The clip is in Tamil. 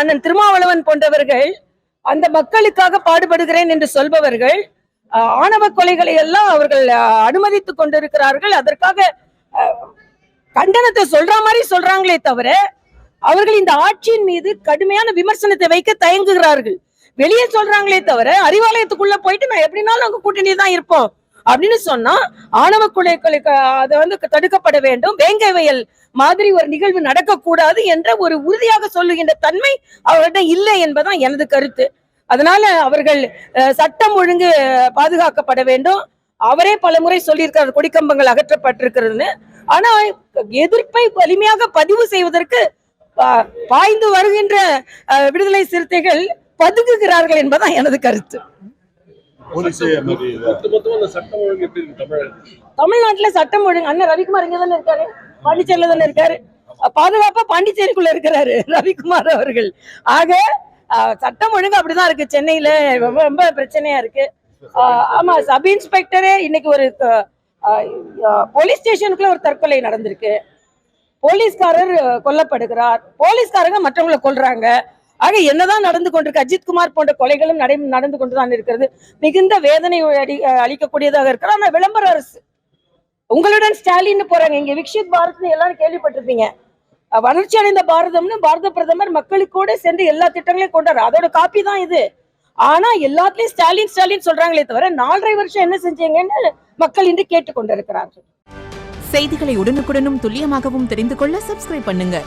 அண்ணன் திருமாவளவன் போன்றவர்கள் அந்த மக்களுக்காக பாடுபடுகிறேன் என்று சொல்பவர்கள் ஆணவ கொலைகளை எல்லாம் அவர்கள் அனுமதித்துக் கொண்டிருக்கிறார்கள். அதற்காக கண்டனத்தை சொல்ற மாதிரி சொல்றாங்களே தவிர அவர்கள் இந்த ஆட்சியின் மீது கடுமையான விமர்சனத்தை வைக்க தயங்குகிறார்கள். வெளியே சொல்றாங்களே தவிர அறிவாலயத்துக்குள்ள போயிட்டு நான் எப்படினாலும் அங்க கூட்டணி தான் இருப்போம் அப்படின்னு சொன்னா ஆணவ கொலை அதை தடுக்கப்பட வேண்டும், வேங்கை வயல் மாதிரி ஒரு நிகழ்வு நடக்கக்கூடாது என்ற ஒரு உறுதியாக சொல்லுகின்ற தன்மை அவர்கிட்ட இல்லை என்பதுதான் எனது கருத்து. அதனால அவர்கள் சட்டம் ஒழுங்கு பாதுகாக்கப்பட வேண்டும். அவரே பலமுறை சொல்லியிருக்கிறார் கொடிக்கம்பங்கள் அகற்றப்பட்டிருக்கிறதுன்னு. ஆனா எதிர்ப்பை வலிமையாக பதிவு செய்வதற்கு பாய்ந்து வருகின்ற விடுதலை சிறுத்தைகள் பதுங்குகிறார்கள் என்பதுதான் எனது கருத்து. தமிழ்நாட்டுல சட்டம் ஒழுங்கு அண்ணன் ரவிக்குமார் இங்க தானே இருக்காரு, பாண்டிச்சேரியில தானே இருக்காரு, பாதுகாப்பா பாண்டிச்சேரிக்குள்ள இருக்கிறாரு ரவிக்குமார் அவர்கள். ஆக சட்டம் ஒழுங்கு அப்படிதான் இருக்கு. சென்னையில ரொம்ப பிரச்சனையா இருக்கு. ஆமா, சப் இன்ஸ்பெக்டரே இன்னைக்கு ஒரு போலீஸ் ஸ்டேஷனுக்குள்ள ஒரு தற்கொலை நடந்திருக்கு. போலீஸ்காரர் கொல்லப்படுகிறார், போலீஸ்காரங்க மற்றவங்களை கொல்றாங்க. ஆக என்னதான் நடந்து கொண்டிருக்கு? அஜித்குமார் போன்ற கொலைகளும் நடந்து கொண்டுதான் இருக்கிறது. மிகுந்த வேதனை அளிக்கக்கூடியதாக இருக்கிறது. ஆனா விளம்பர அரசு உங்களுடன் ஸ்டாலின் போறாங்க. இங்க விக்ஷித் பாரத் எல்லாரும் கேள்விப்பட்டிருப்பீங்க. வளர்ச்சி அடைந்த பாரதம்னு பாரத பிரதமர் மக்களுக்கூட சென்று எல்லா திட்டங்களையும் கொண்டாரு. அதோட காப்பி தான் இது. ஆனா எல்லாத்துலயும் ஸ்டாலின் ஸ்டாலின் சொல்றாங்களே தவிர 4.5 வருஷம் என்ன செஞ்சீங்கன்னு மக்கள் இன்று கேட்டுக்கொண்டிருக்கிறார்கள். செய்திகளை உடனுக்குடனும் துல்லியமாகவும் தெரிந்து கொள்ள சப்ஸ்கிரைப் பண்ணுங்க.